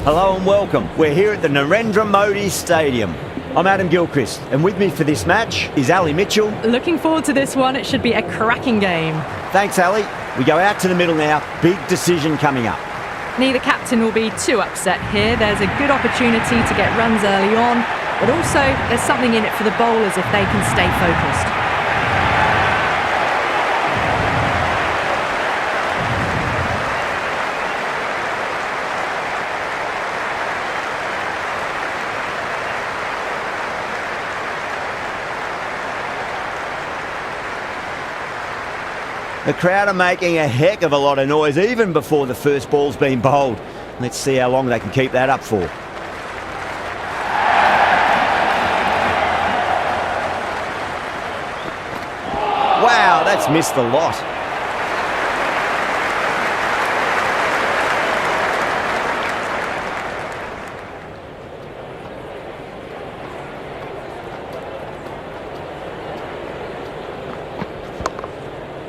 Hello and welcome. We're here at the Narendra Modi Stadium. I'm Adam Gilchrist, and with me for this match is Ali Mitchell. Looking forward to this one. It should be a cracking game. Thanks, Ali. We go out to the middle now. Big decision coming up. Neither captain will be too upset here. There's a good opportunity to get runs early on, but also there's something in it for the bowlers if they can stay focused. The crowd are making a heck of a lot of noise even before the first ball's been bowled. Let's see how long they can keep that up for. Wow, that's missed the lot.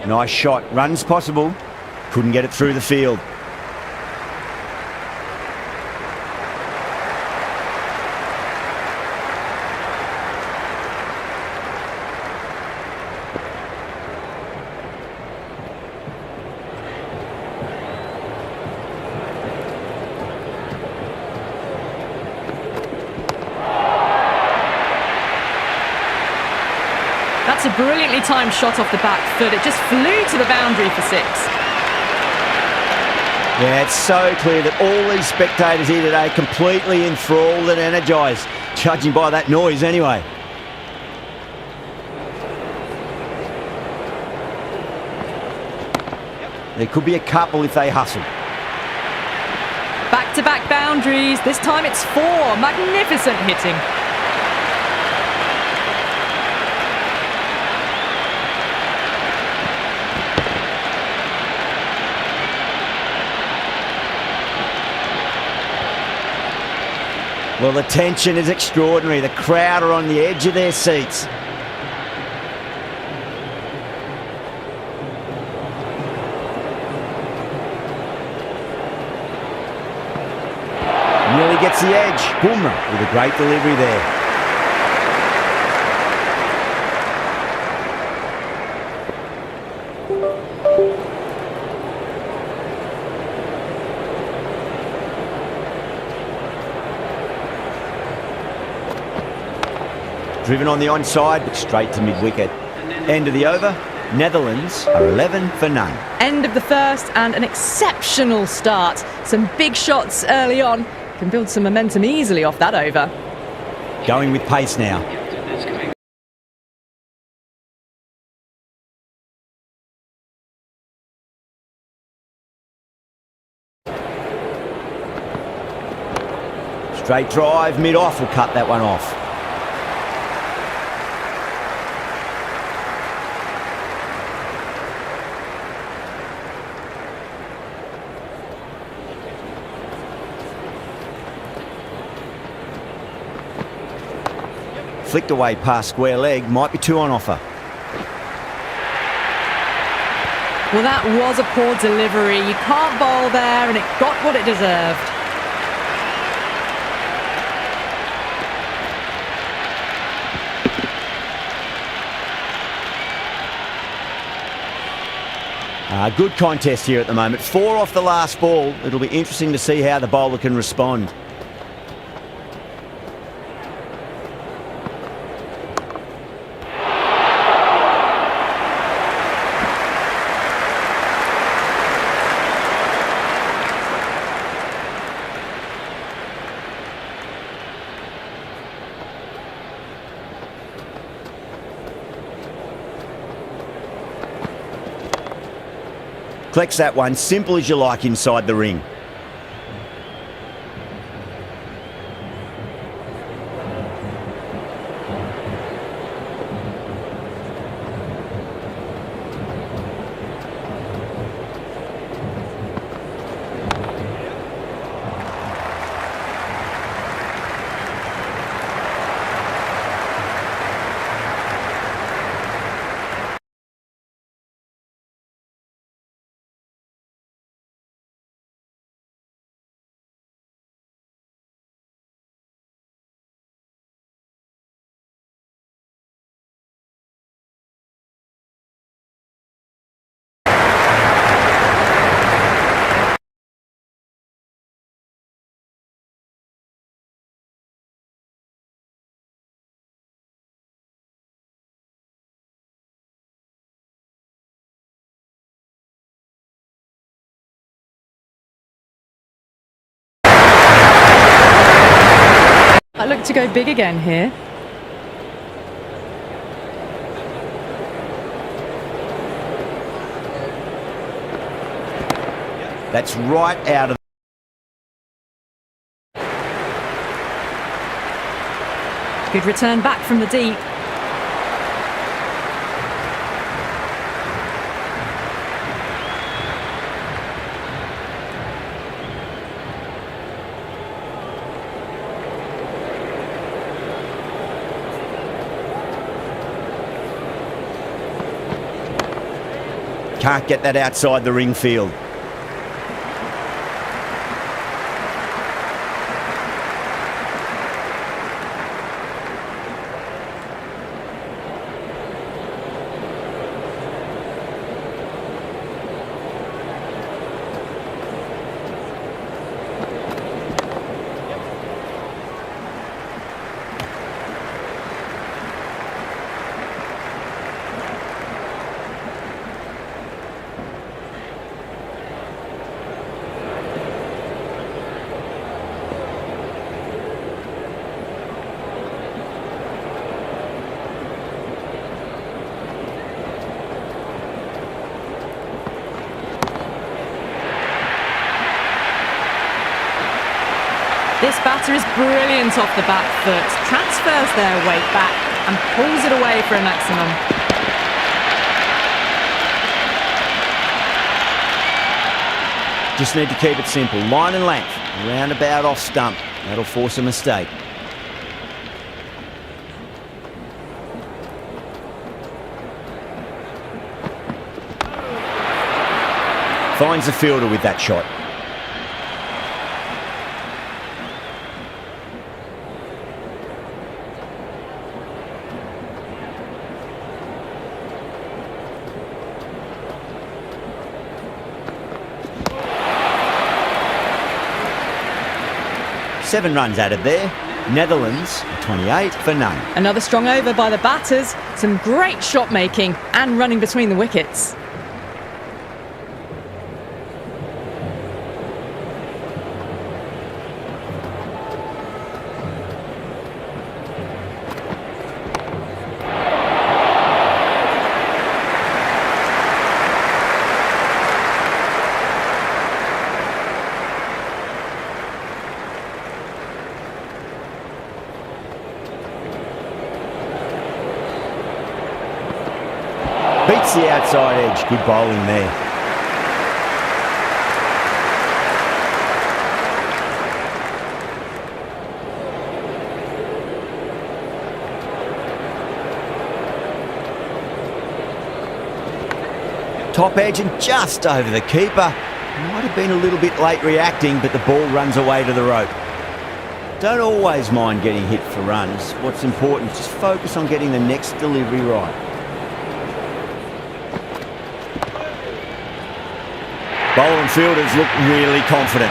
Nice shot, runs possible, couldn't get it through the field. That's a brilliantly timed shot off the back foot. It just flew to the boundary for 6. Yeah, it's so clear that all these spectators here today completely enthralled and energised, judging by that noise anyway. There could be a couple if they hustle. Back-to-back boundaries. This time it's 4. Magnificent hitting. Well, the tension is extraordinary. The crowd are on the edge of their seats. Nearly gets the edge. Bumrah with a great delivery there. Driven on the onside, but straight to mid-wicket. End of the over, Netherlands are 11 for none. End of the first and an exceptional start. Some big shots early on. Can build some momentum easily off that over. Going with pace now. Straight drive, mid-off will cut that one off. Flicked away past square leg, might be 2 on offer. Well, that was a poor delivery. You can't bowl there, and it got what it deserved. Good contest here at the moment. 4 off the last ball. It'll be interesting to see how the bowler can respond. Collects that one, simple as you like inside the ring. might look to go big again here. That's right out of... Good return back from the deep. Can't get that outside the ring field. This batter is brilliant off the back foot, transfers their weight back and pulls it away for a maximum. Just need to keep it simple. Line and length, roundabout off stump. That'll force a mistake. Finds the fielder with that shot. Seven runs added there. Netherlands 28 for none. Another strong over by the batters. Some great shot making and running between the wickets. Beats the outside edge. Good bowling there. Top edge and just over the keeper. Might have been a little bit late reacting, but the ball runs away to the rope. Don't always mind getting hit for runs. What's important is just focus on getting the next delivery right. Bowler and fielders look really confident.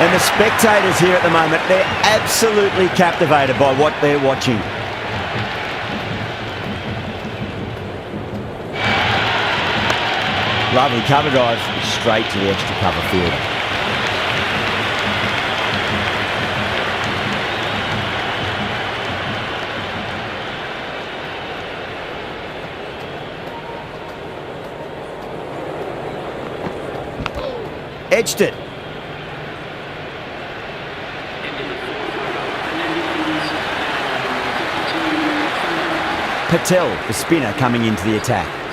And the spectators here at the moment, they're absolutely captivated by what they're watching. Lovely cover drive straight to the extra cover fielder. Edged it. Patel, the spinner, coming into the attack.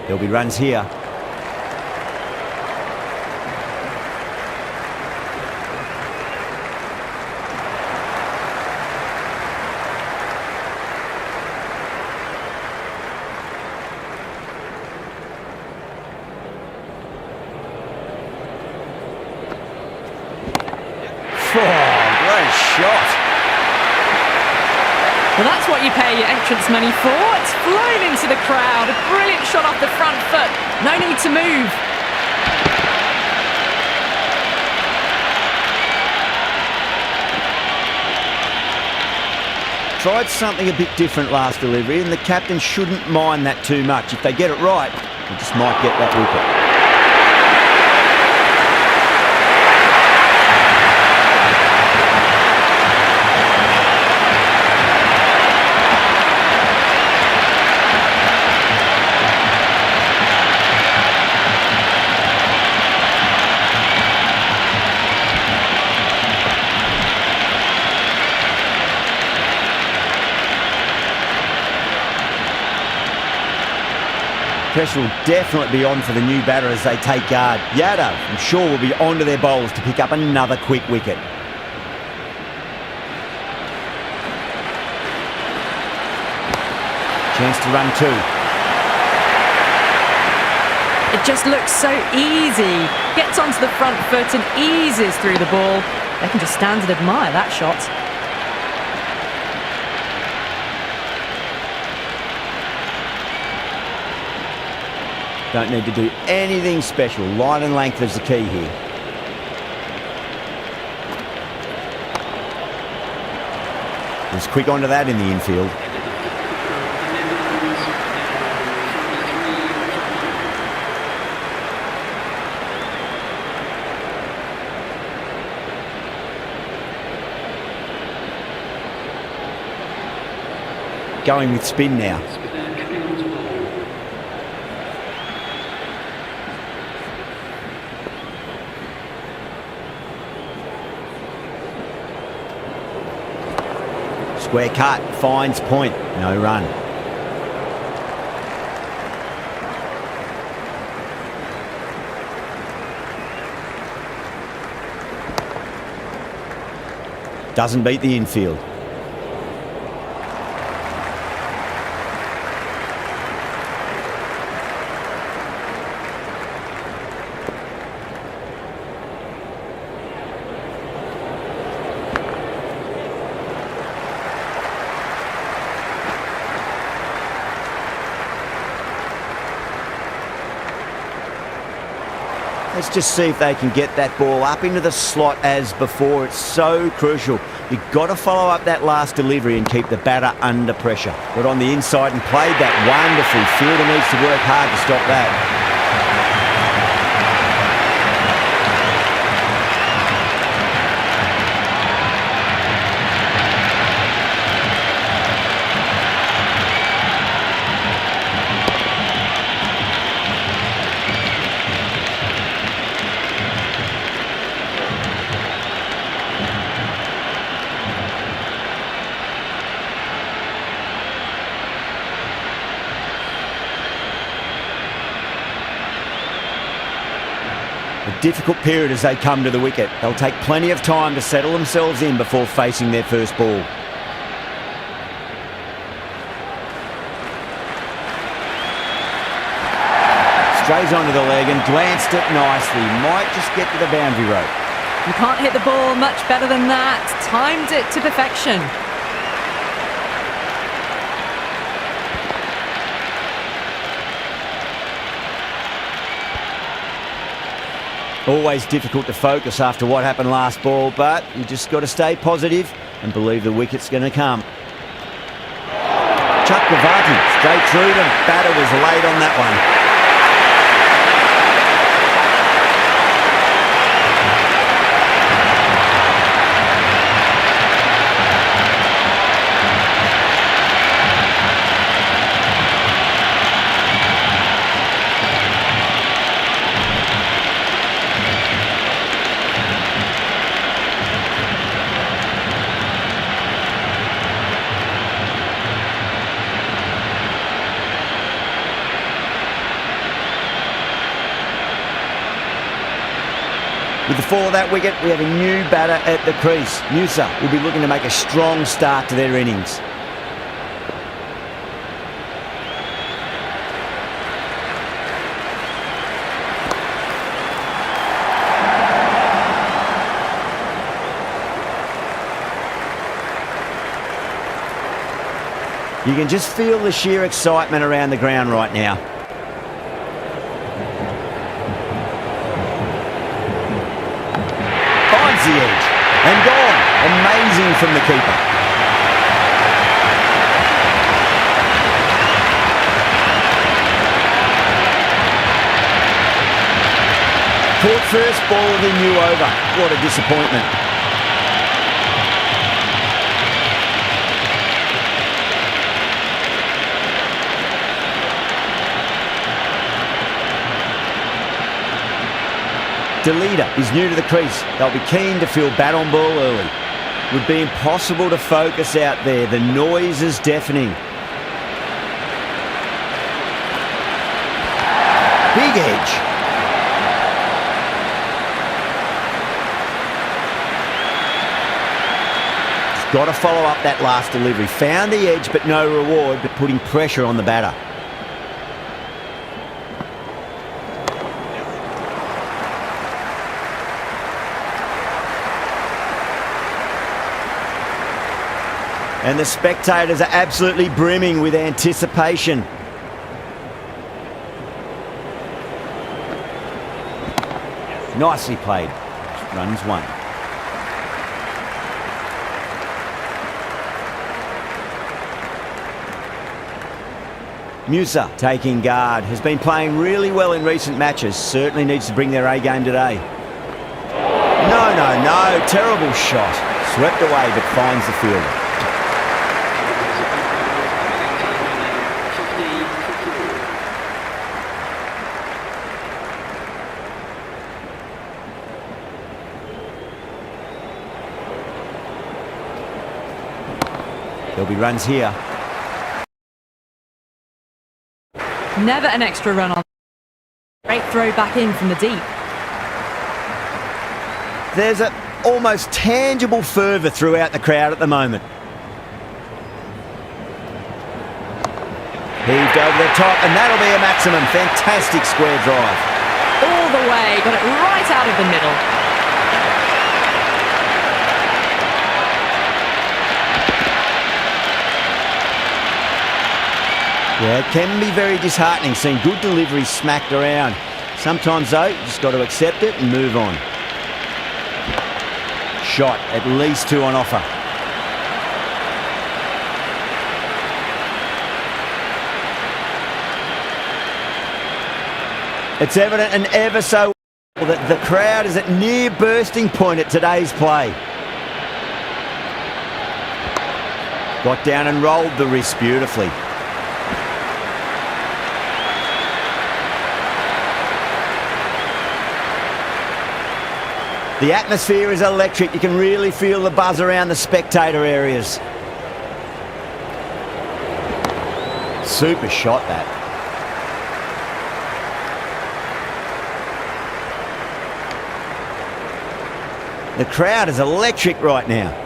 There'll be runs here. Oh, great shot. Well, that's what you pay your entrance money for. It's flown into the crowd. A brilliant shot off the front foot. No need to move. Tried something a bit different last delivery, and the captain shouldn't mind that too much. If they get it right, they just might get that wicket. Pressure will definitely be on for the new batter as they take guard. Yadav, I'm sure, will be onto their bowlers to pick up another quick wicket. Chance to run two. It just looks so easy. Gets onto the front foot and eases through the ball. They can just stand and admire that shot. Don't need to do anything special. Line and length is the key here. There's quick onto that in the infield. Going with spin now. Square cut, finds point, no run. Doesn't beat the infield. Let's just see if they can get that ball up into the slot as before. It's so crucial. You've got to follow up that last delivery and keep the batter under pressure. Got on the inside and played that wonderfully. Fielder needs to work hard to stop that. A difficult period as they come to the wicket. They'll take plenty of time to settle themselves in before facing their first ball. Strays onto the leg and glanced it nicely. Might just get to the boundary rope. You can't hit the ball much better than that. Timed it to perfection. Always difficult to focus after what happened last ball, but you just got to stay positive and believe the wicket's going to come. Chakravarti straight through them. Batter was late on that one. With the fall of that wicket, we have a new batter at the crease. Musa will be looking to make a strong start to their innings. You can just feel the sheer excitement around the ground right now. Finds the edge and gone. Amazing from the keeper. Caught first ball of the new over. What a disappointment. Delita is new to the crease. They'll be keen to feel bat on ball early. Would be impossible to focus out there. The noise is deafening. Big edge. Got to follow up that last delivery. Found the edge, but no reward, but putting pressure on the batter. And the spectators are absolutely brimming with anticipation. Nicely played. Runs one. Musa taking guard, has been playing really well in recent matches, certainly needs to bring their A game today. No, terrible shot. Swept away but finds the fielder. There'll be runs here. Never an extra run on. Great throw back in from the deep. There's an almost tangible fervour throughout the crowd at the moment. Heaved over the top, and that'll be a maximum. Fantastic square drive. All the way, got it right out of the middle. Yeah, it can be very disheartening seeing good deliveries smacked around. Sometimes, though, you just got to accept it and move on. Shot, at least two on offer. It's evident and ever so well that the crowd is at near bursting point at today's play. Got down and rolled the wrist beautifully. The atmosphere is electric. You can really feel the buzz around the spectator areas. Super shot, that. The crowd is electric right now.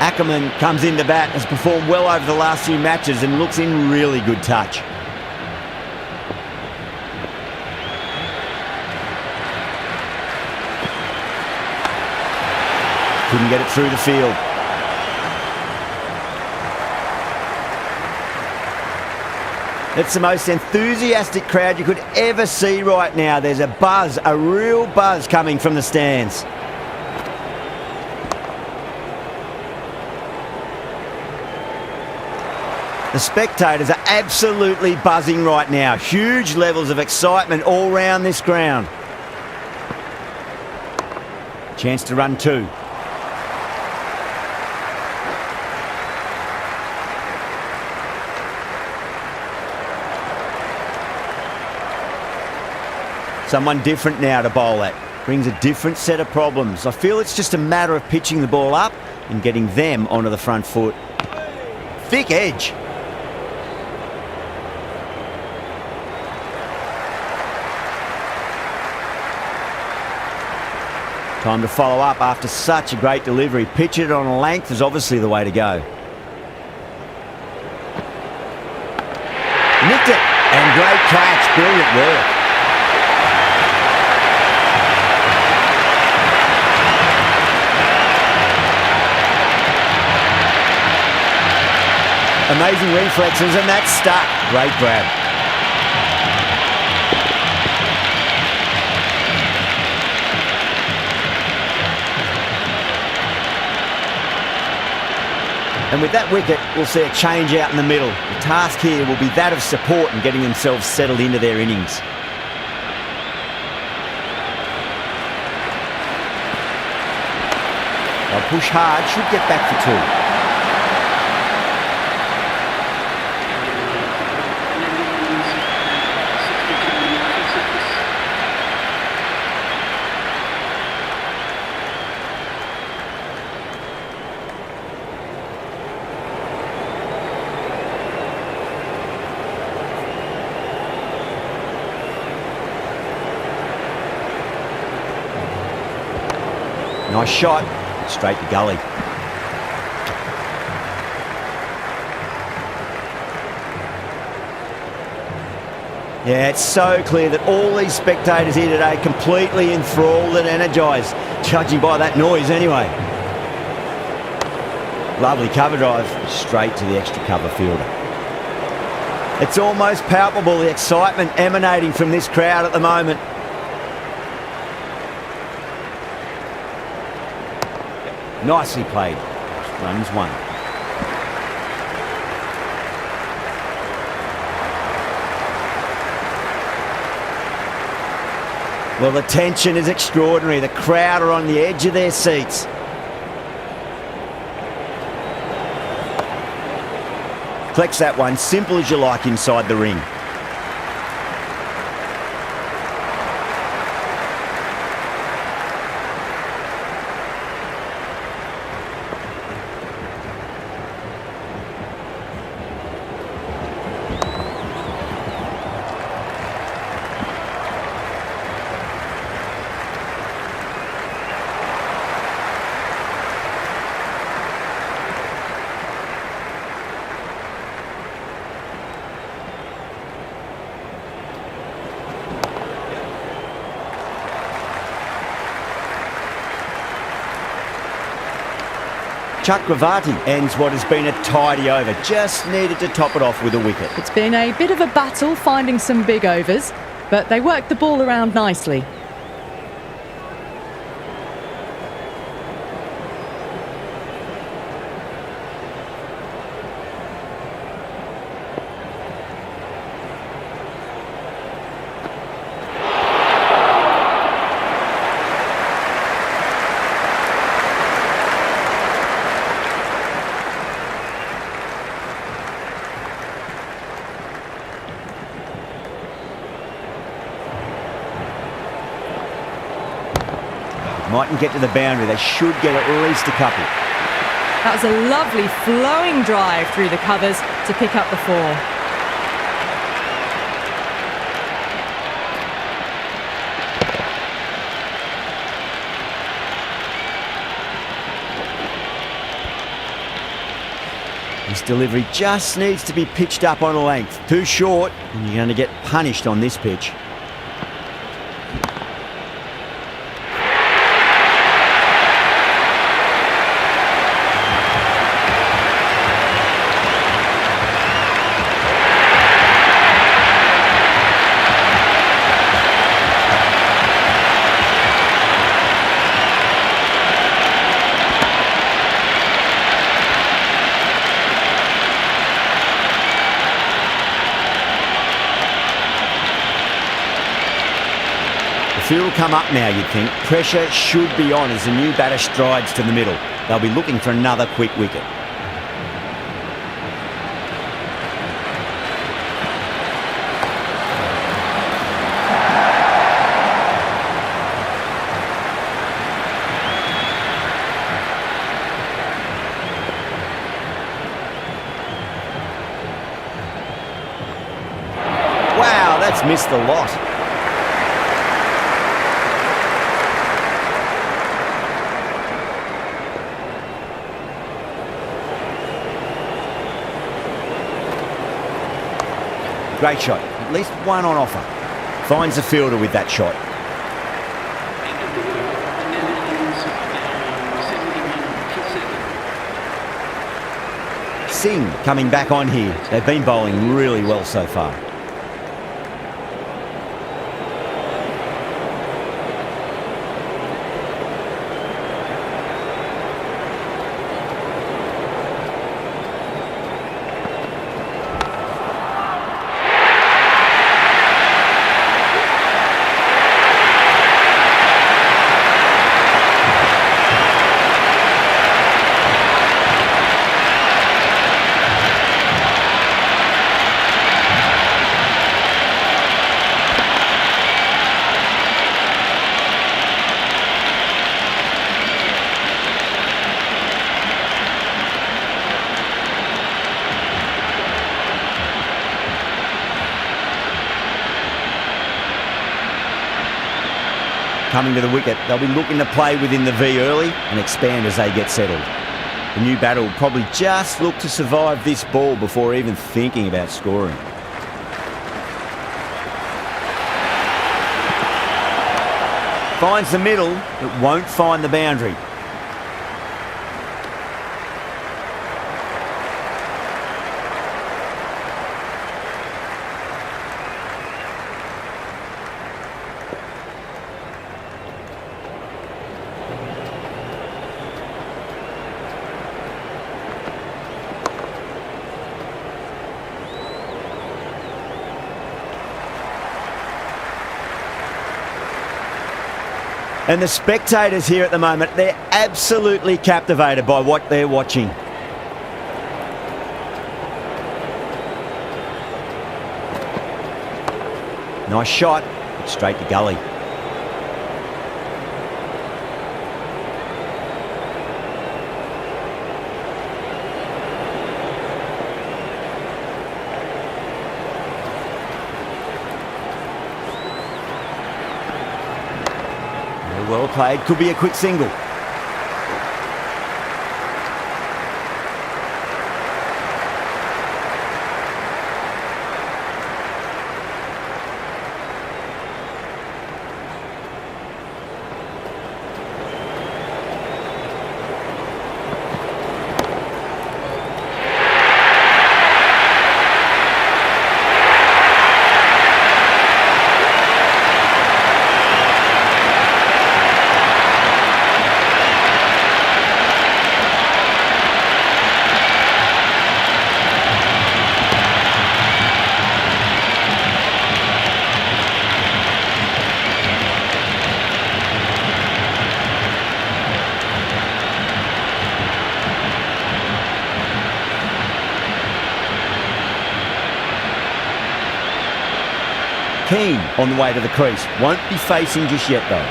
Ackerman comes into bat, has performed well over the last few matches and looks in really good touch. Couldn't get it through the field. It's the most enthusiastic crowd you could ever see right now. There's a buzz, a real buzz coming from the stands. The spectators are absolutely buzzing right now. Huge levels of excitement all round this ground. Chance to run two. Someone different now to bowl at. Brings a different set of problems. I feel it's just a matter of pitching the ball up and getting them onto the front foot. Thick edge. Time to follow up after such a great delivery. Pitch it on a length is obviously the way to go. Nicked it. And great catch. Brilliant work. Amazing reflexes, and that's stuck. Great grab. And with that wicket, we'll see a change out in the middle. The task here will be that of support and getting themselves settled into their innings. They'll push hard, should get back for two. Nice shot, straight to gully. Yeah, it's so clear that all these spectators here today completely enthralled and energised, judging by that noise anyway. Lovely cover drive, straight to the extra cover fielder. It's almost palpable, the excitement emanating from this crowd at the moment. Nicely played. Runs one. Well, the tension is extraordinary. The crowd are on the edge of their seats. Collects that one, simple as you like inside the ring. Chakravarti ends what has been a tidy over. Just needed to top it off with a wicket. It's been a bit of a battle finding some big overs, but they worked the ball around nicely. Mightn't get to the boundary. They should get at least a couple. That was a lovely flowing drive through the covers to pick up the 4. This delivery just needs to be pitched up on a length. Too short, and you're going to get punished on this pitch. Field will come up now, you'd think. Pressure should be on as the new batter strides to the middle. They'll be looking for another quick wicket. That's missed the lot. Great shot. At least one on offer. Finds the fielder with that shot. Singh coming back on here. They've been bowling really well so far. Coming to the wicket, they'll be looking to play within the V early and expand as they get settled. The new batter will probably just look to survive this ball before even thinking about scoring. Finds the middle, but won't find the boundary. And the spectators here at the moment, they're absolutely captivated by what they're watching. Nice shot, straight to gully. Well played, could be a quick single. Keane on the way to the crease. Won't be facing just yet though.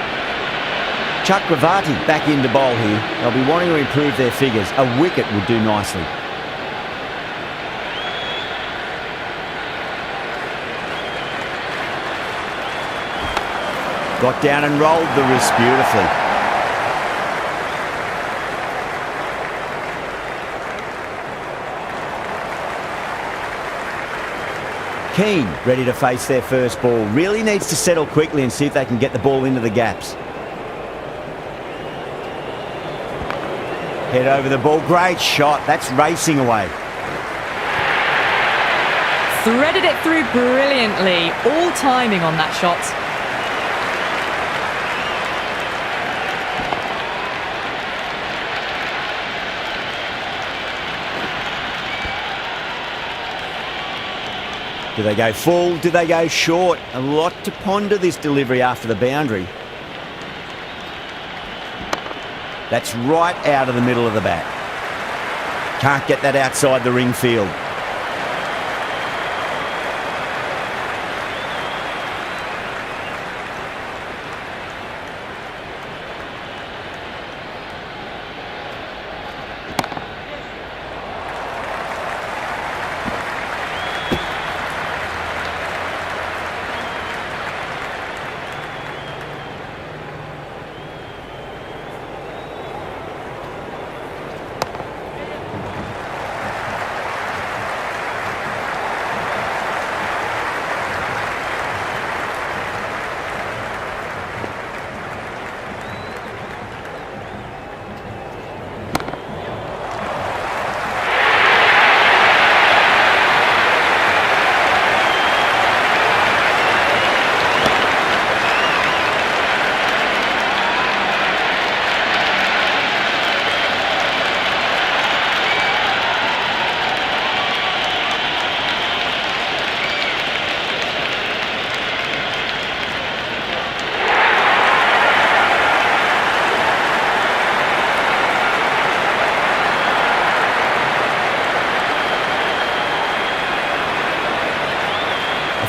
Chakravarti back into bowl here. They'll be wanting to improve their figures. A wicket would do nicely. Got down and rolled the wrist beautifully. Keane ready to face their first ball. Really needs to settle quickly and see if they can get the ball into the gaps. Head over the ball. Great shot. That's racing away. Threaded it through brilliantly. All timing on that shot. Do they go full? Do they go short? A lot to ponder this delivery after the boundary. That's right out of the middle of the bat. Can't get that outside the ring field.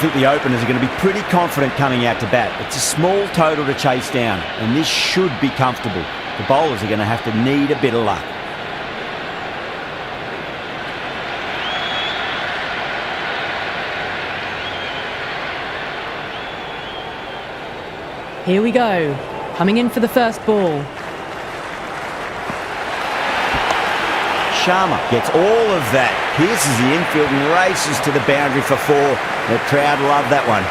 think the openers are going to be pretty confident coming out to bat. It's a small total to chase down, and this should be comfortable. The bowlers are going to have to need a bit of luck. Here we go. Coming in for the first ball. Sharma gets all of that, pierces the infield and races to the boundary for 4. The crowd love that one.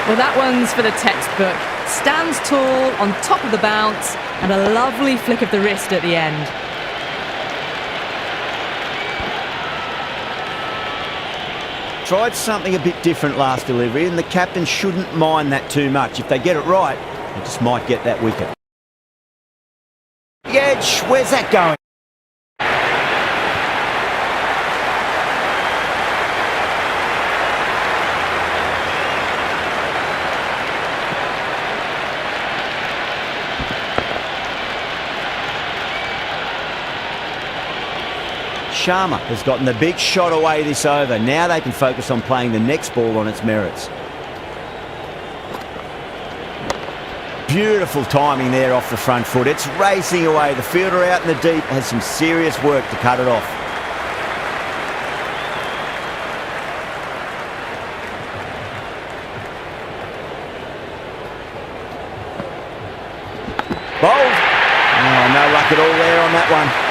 Well, that one's for the textbook. Stands tall, on top of the bounce, and a lovely flick of the wrist at the end. Tried something a bit different last delivery, and the captain shouldn't mind that too much. If they get it right, they just might get that wicket. Edge, where's that going? Sharma has gotten the big shot away this over. Now they can focus on playing the next ball on its merits. Beautiful timing there off the front foot. It's racing away. The fielder out in the deep has some serious work to cut it off. Bowled. Oh, no luck at all there on that one.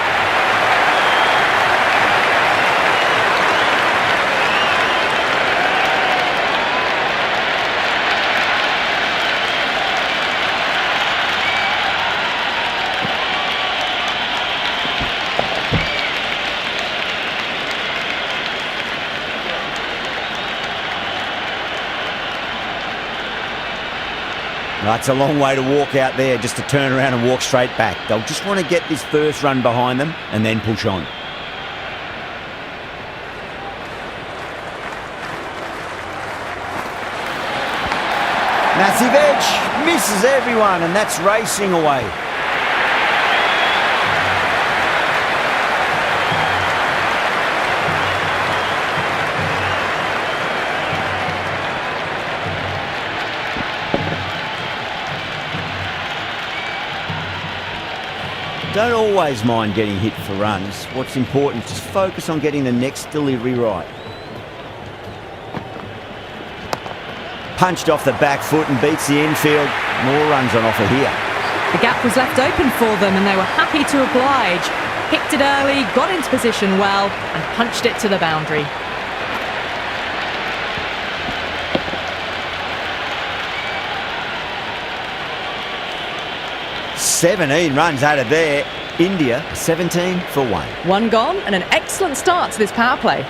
That's a long way to walk out there just to turn around and walk straight back. They'll just want to get this first run behind them and then push on. Massive edge, misses everyone, and that's racing away. Don't always mind getting hit for runs. What's important is just focus on getting the next delivery right. Punched off the back foot and beats the infield. More runs on offer here. The gap was left open for them and they were happy to oblige. Picked it early, got into position well and punched it to the boundary. "17 runs out of there. India 17 for 1. One gone and an excellent start to this power play.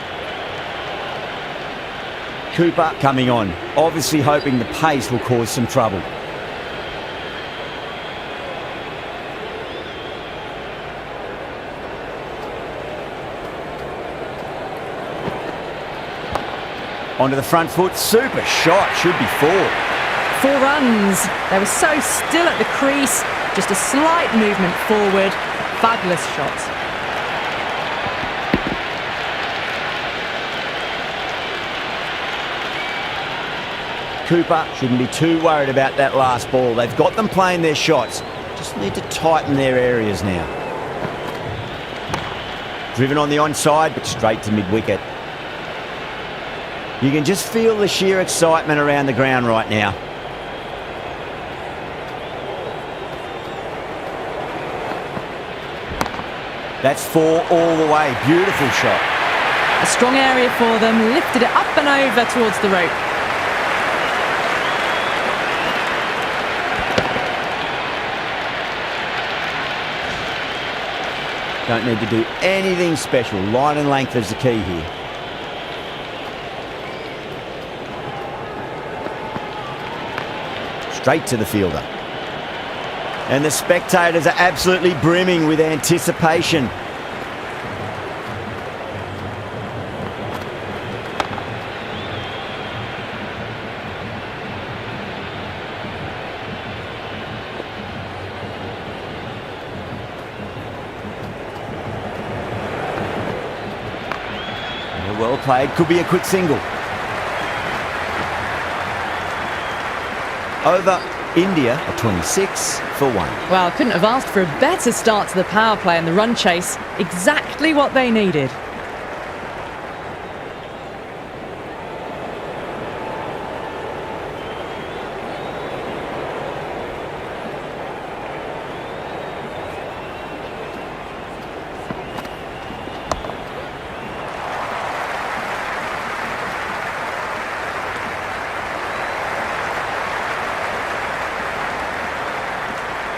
Cooper coming on, obviously hoping the pace will cause some trouble. Onto the front foot, super shot, should be 4. 4 runs. They were so still at the crease. Just a slight movement forward. Fabulous shot. Cooper shouldn't be too worried about that last ball. They've got them playing their shots. Just need to tighten their areas now. Driven on the onside, but straight to mid-wicket. You can just feel the sheer excitement around the ground right now. That's 4 all the way. Beautiful shot. A strong area for them. Lifted it up and over towards the rope. Don't need to do anything special. Line and length is the key here. Straight to the fielder. And the spectators are absolutely brimming with anticipation. Well played, could be a quick single. Over India, a 26 for 1. Well, couldn't have asked for a better start to the power play and the run chase. Exactly what they needed.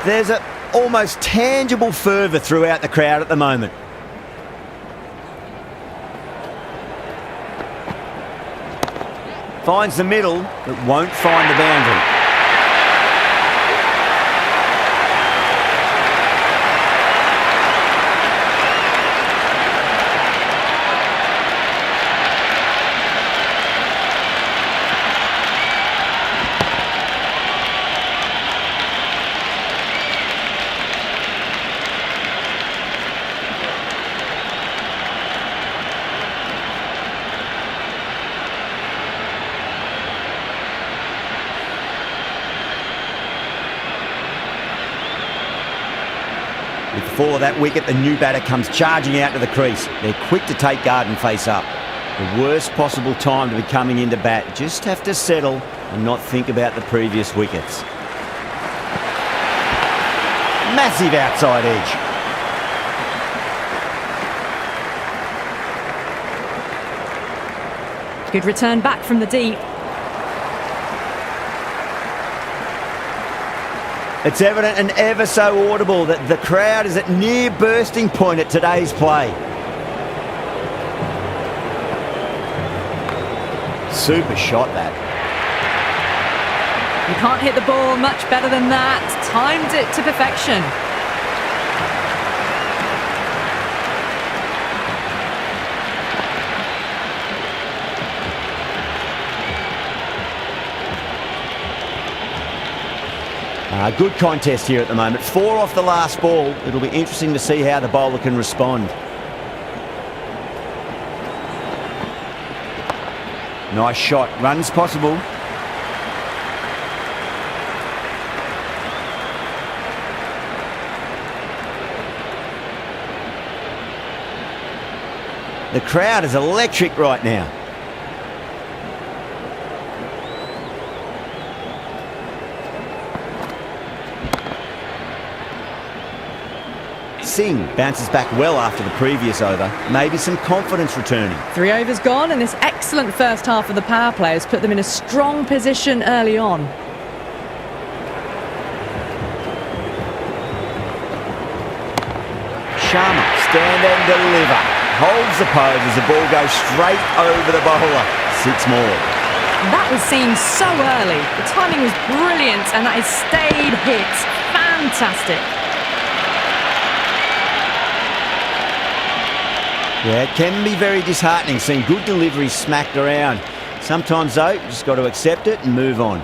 There's an almost tangible fervour throughout the crowd at the moment. Finds the middle, but won't find the boundary. With the fall of that wicket, the new batter comes charging out to the crease. They're quick to take guard and face up. The worst possible time to be coming into bat. Just have to settle and not think about the previous wickets. Massive outside edge. Good return back from the deep. It's evident and ever so audible that the crowd is at near bursting point at today's play. Super shot, that. You can't hit the ball much better than that. Timed it to perfection. Good contest here at the moment. 4 off the last ball. It'll be interesting to see how the bowler can respond. Nice shot. Runs possible. The crowd is electric right now. Singh bounces back well after the previous over. Maybe some confidence returning. 3 overs gone, and this excellent first half of the power play has put them in a strong position early on. Sharma, stand and deliver. Holds the pose as the ball goes straight over the bowler. 6 more. That was seen so early. The timing was brilliant, and that is stayed hits. Fantastic. Yeah, it can be very disheartening seeing good deliveries smacked around. Sometimes, though, you just got to accept it and move on.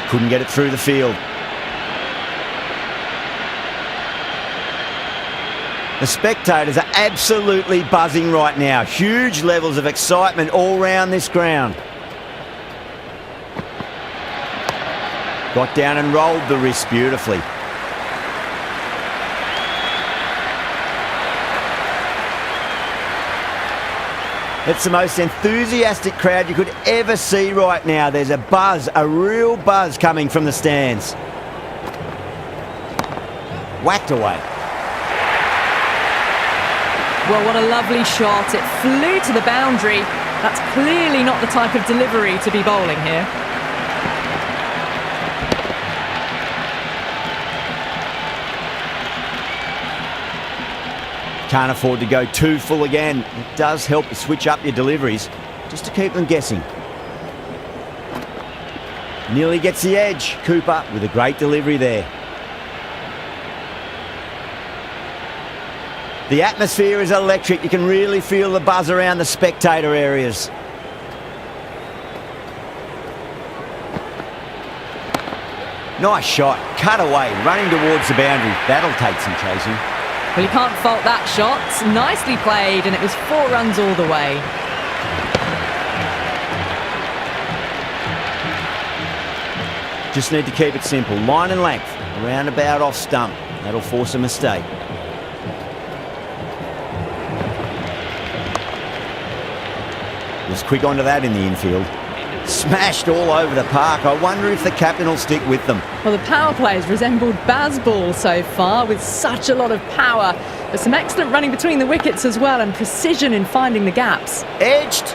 Couldn't get it through the field. The spectators are absolutely buzzing right now. Huge levels of excitement all round this ground. Got down and rolled the wrist beautifully. It's the most enthusiastic crowd you could ever see right now. There's a buzz, a real buzz coming from the stands. Whacked away. Well, what a lovely shot. It flew to the boundary. That's clearly not the type of delivery to be bowling here. Can't afford to go too full again. It does help to switch up your deliveries, just to keep them guessing. Nearly gets the edge. Cooper with a great delivery there. The atmosphere is electric. You can really feel the buzz around the spectator areas. Nice shot. Cut away, running towards the boundary. That'll take some chasing. Well, you can't fault that shot. Nicely played, and it was 4 runs all the way. Just need to keep it simple. Line and length, around about off stump. That'll force a mistake. Was quick onto that in the infield. Smashed all over the park. I wonder if the captain will stick with them. Well, the power plays resembled Bazball so far with such a lot of power. There's some excellent running between the wickets as well and precision in finding the gaps. Edged.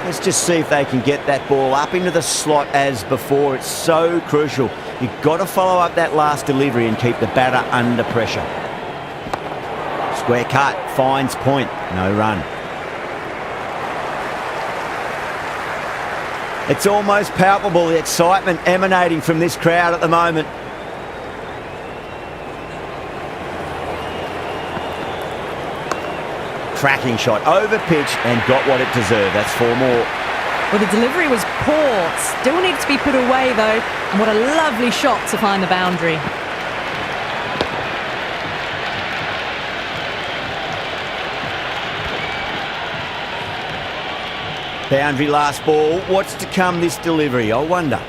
Let's just see if they can get that ball up into the slot as before. It's so crucial. You've got to follow up that last delivery and keep the batter under pressure. Square cut, finds point, no run. It's almost palpable, the excitement emanating from this crowd at the moment. Cracking shot, over pitch and got what it deserved. That's 4 more. Well, the delivery was poor. Still needs to be put away though. And what a lovely shot to find the boundary. Boundary last ball. What's to come this delivery? I wonder.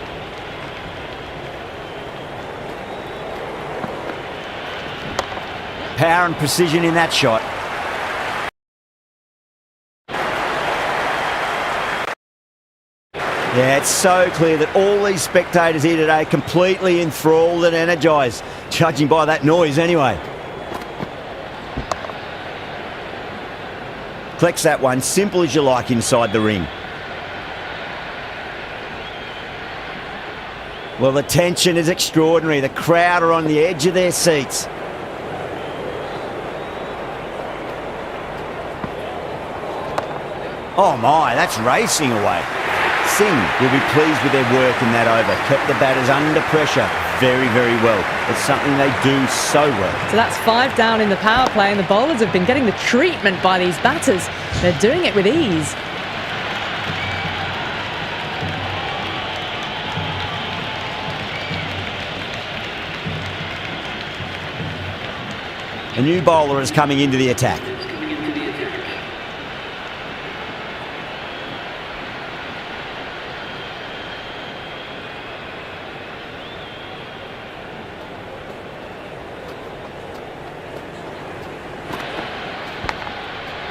Power and precision in that shot. Yeah, it's so clear that all these spectators here today completely enthralled and energised, judging by that noise anyway. Collects that one, simple as you like inside the ring. Well, the tension is extraordinary. The crowd are on the edge of their seats. Oh my, that's racing away. Singh will be pleased with their work in that over. Kept the batters under pressure very, very well. It's something they do so well. So that's 5 down in the power play, and the bowlers have been getting the treatment by these batters. They're doing it with ease. A new bowler is coming into the attack.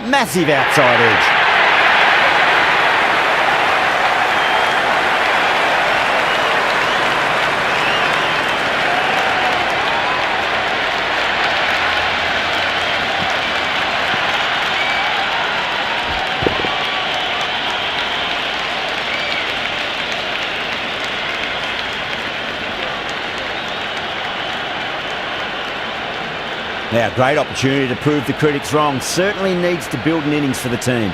Massive outside edge. Now, great opportunity to prove the critics wrong. Certainly needs to build an innings for the team.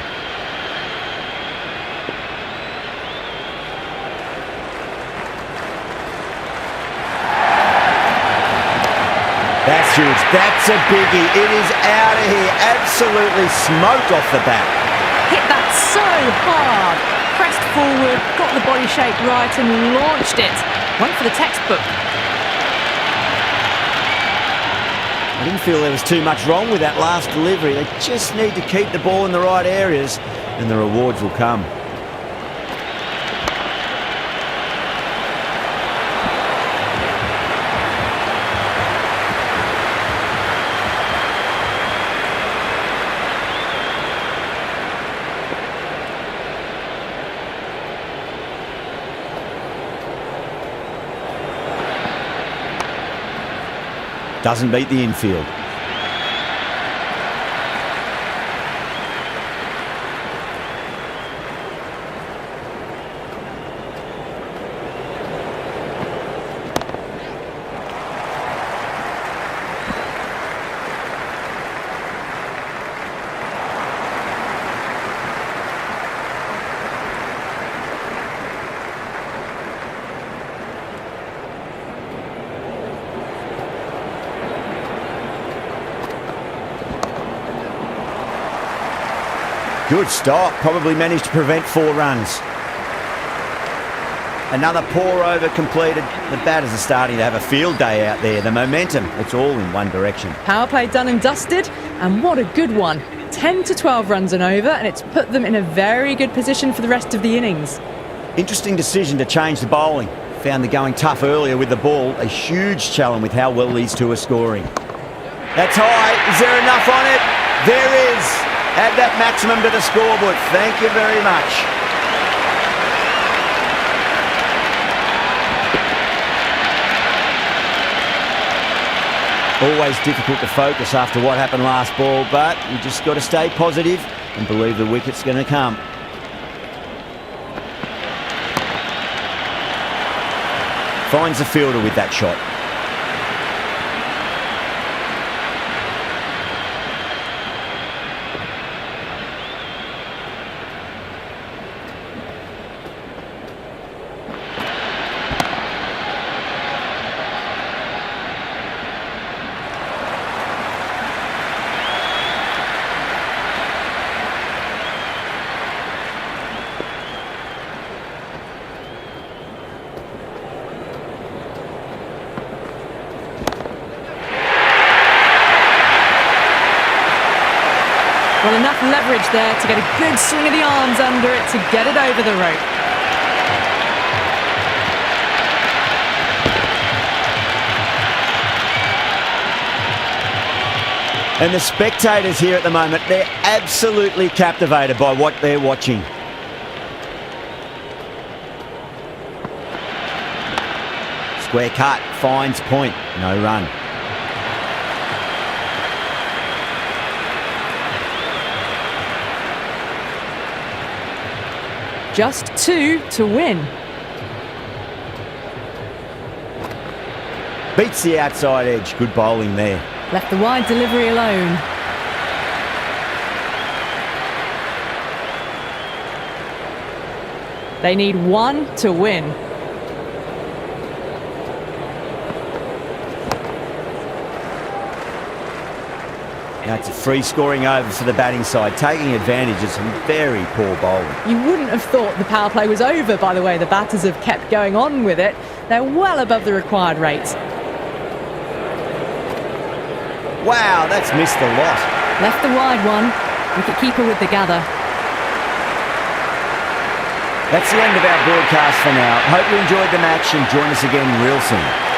That's huge. That's a biggie. It is out of here. Absolutely smoked off the bat. Hit that so hard. Pressed forward, got the body shape right and launched it. One for the textbook. I didn't feel there was too much wrong with that last delivery. They just need to keep the ball in the right areas and the rewards will come. Doesn't beat the infield. Good stop, probably managed to prevent 4 runs. Another poor over completed. The batters are starting to have a field day out there. The momentum, it's all in one direction. Power play done and dusted. And what a good one. 10 to 12 runs and over, and it's put them in a very good position for the rest of the innings. Interesting decision to change the bowling. Found the going tough earlier with the ball. A huge challenge with how well these two are scoring. That's high. Is there enough on it? There is. Add that maximum to the scoreboard. Thank you very much. Always difficult to focus after what happened last ball, but you just got to stay positive and believe the wicket's going to come. Finds the fielder with that shot. Well, enough leverage there to get a good swing of the arms under it to get it over the rope. And the spectators here at the moment, they're absolutely captivated by what they're watching. Square cut, finds point, no run. Just 2 to win. Beats the outside edge, good bowling there. Left the wide delivery alone. They need 1 to win. Now it's a free scoring over for the batting side, taking advantage of some very poor bowling. You wouldn't have thought the power play was over by the way the batters have kept going on with it. They're well above the required rate. Wow, that's missed a lot. Left the wide one. Wicket-keeper with the gather. That's the end of our broadcast for now. Hope you enjoyed the match and join us again real soon.